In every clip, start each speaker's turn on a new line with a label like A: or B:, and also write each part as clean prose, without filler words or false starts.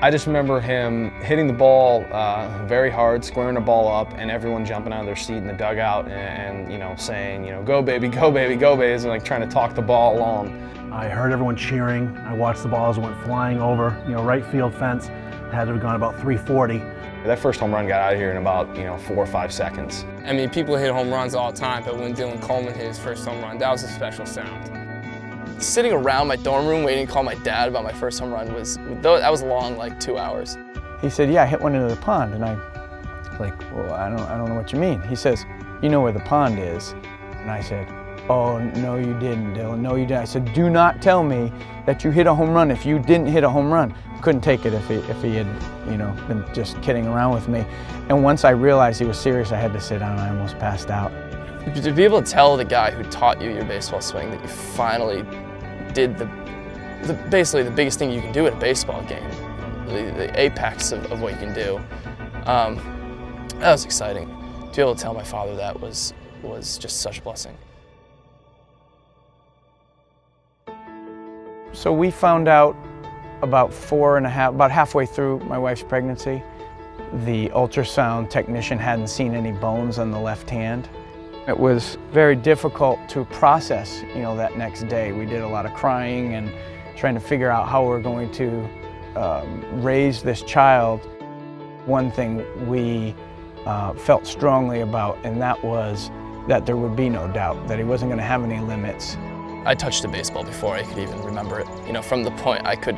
A: I just remember him hitting the ball very hard, squaring the ball up, and everyone jumping out of their seat in the dugout and you know, saying, you know, go baby, go baby, go baby, and like trying to talk the ball along.
B: I heard everyone cheering. I watched the balls went flying over, you know, right field fence. It had to have gone about 340.
A: That first home run got out of here in about, you know, 4 or 5 seconds.
C: I mean, people hit home runs all the time, but when Coleman hit his first home run, that was a special sound. Sitting around my dorm room waiting to call my dad about my first home run that was long, like 2 hours.
D: He said, yeah, I hit one into the pond, and I like, well, I don't know what you mean. He says, you know where the pond is? And I said, oh, no you didn't, Dillon, no you didn't. I said, do not tell me that you hit a home run if you didn't hit a home run. Couldn't take it if he had, you know, been just kidding around with me. And once I realized he was serious, I had to sit down. I almost passed out.
C: To be able to tell the guy who taught you your baseball swing that you finally did basically the biggest thing you can do at a baseball game, the apex of what you can do, that was exciting. To be able to tell my father that was just such a blessing.
D: So we found out about about halfway through my wife's pregnancy. The ultrasound technician hadn't seen any bones on the left hand. It was very difficult to process, you know, that next day. We did a lot of crying and trying to figure out how we're going to raise this child. One thing we felt strongly about, and that was that there would be no doubt, that he wasn't going to have any limits.
C: I touched a baseball before I could even remember it. You know, from the point I could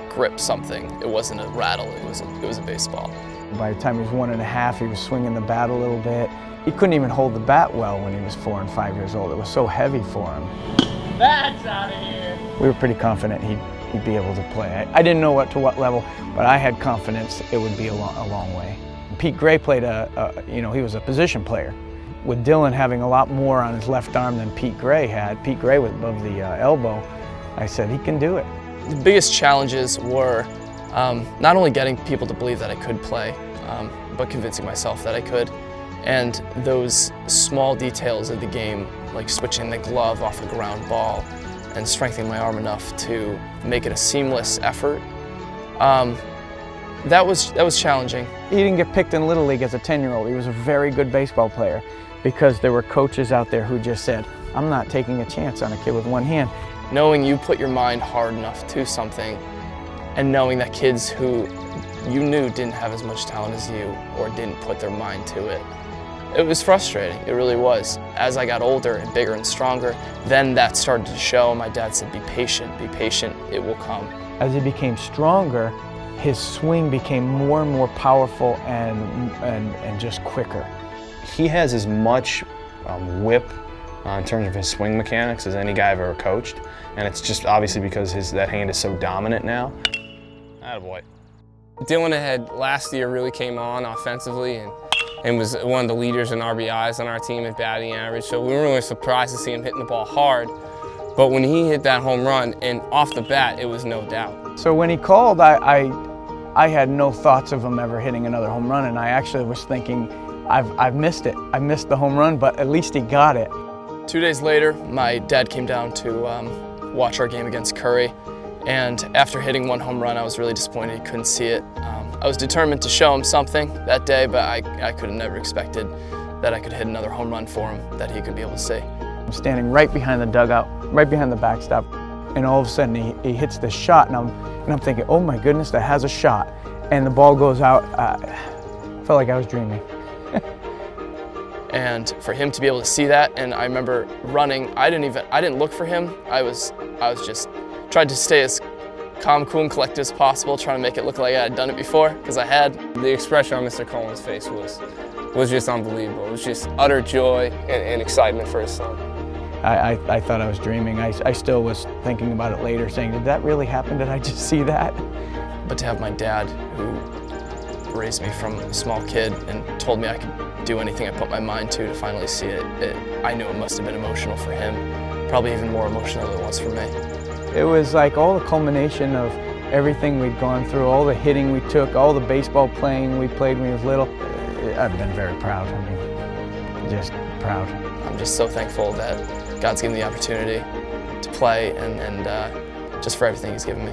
C: grip something, it wasn't a rattle, it was a baseball.
D: By the time he was 1.5, he was swinging the bat a little bit. He couldn't even hold the bat well when he was 4 and 5 years old. It was so heavy for him.
C: That's out of here!
D: We were pretty confident he'd be able to play. I didn't know to what level, but I had confidence it would be a long way. Pete Gray played you know, he was a position player. With Dillon having a lot more on his left arm than Pete Gray had, Pete Gray was above the elbow, I said he can do it.
C: The biggest challenges were not only getting people to believe that I could play, but convincing myself that I could. And those small details of the game, like switching the glove off a ground ball and strengthening my arm enough to make it a seamless effort, that was challenging.
D: He didn't get picked in Little League as a 10-year-old. He was a very good baseball player because there were coaches out there who just said, I'm not taking a chance on a kid with one hand.
C: Knowing you put your mind hard enough to something and knowing that kids who you knew didn't have as much talent as you or didn't put their mind to it, it was frustrating, it really was. As I got older and bigger and stronger, then that started to show. My dad said, be patient, it will come.
D: As he became stronger, his swing became more and more powerful and just quicker.
A: He has as much whip in terms of his swing mechanics as any guy I've ever coached, and it's just obviously because that hand is so dominant now. Attaboy.
C: Dillon last year really came on offensively and was one of the leaders in RBIs on our team at batting average, so we were really surprised to see him hitting the ball hard. But when he hit that home run, and off the bat, it was no doubt.
D: So when he called, I had no thoughts of him ever hitting another home run, and I actually was thinking, I've missed it. I missed the home run, but at least he got it.
C: 2 days later, my dad came down to watch our game against Curry, and after hitting one home run, I was really disappointed he couldn't see it. I was determined to show him something that day, but I could have never expected that I could hit another home run for him that he could be able to see.
D: I'm standing right behind the dugout, right behind the backstop, and all of a sudden he hits this shot, and I'm thinking, oh my goodness, that has a shot. And the ball goes out. I felt like I was dreaming.
C: And for him to be able to see that, and I remember running, I didn't look for him. I was just tried to stay as calm, cool, and collected as possible, trying to make it look like I had done it before, because I had. The expression on Mr. Coleman's face was just unbelievable. It was just utter joy and excitement for his son.
D: I thought I was dreaming. I still was thinking about it later, saying, did that really happen? Did I just see that?
C: But to have my dad, who raised me from a small kid and told me I could do anything I put my mind to finally see it, I knew it must have been emotional for him, probably even more emotional than it was for me.
D: It was like all the culmination of everything we'd gone through, all the hitting we took, all the baseball playing we played when he was little. I've been very proud. I mean, just proud.
C: I'm just so thankful that God's given me the opportunity to play and just for everything He's given me.